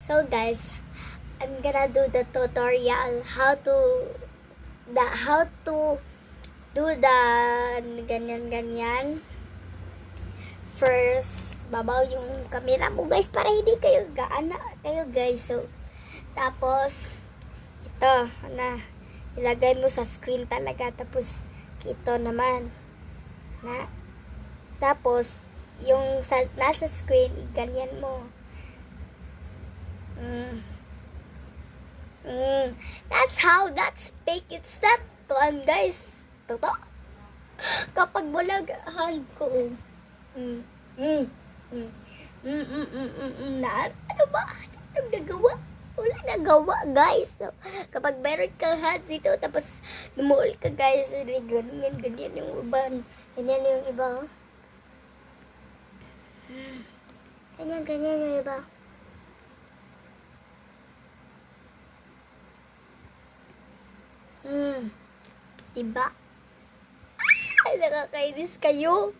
So guys, I'm gonna do the tutorial how to do the ganyan. First, babaw yung camera mo guys para hindi kayo gaana kayo guys. So, tapos ito na ilagay mo sa screen talaga, tapos ito naman na tapos yung nasa screen ganyan mo. That's fake. It's not one guys. Totoo. Kapag bulagahan ko. Ano ba? Anong nagawa? Wala nagawa guys. So, kapag meron kang hands dito, tapos lumuol ka guys, ganyan yung iba. Ganyan yung iba. Ganyan yung iba. Diba? Nakakainis kayo.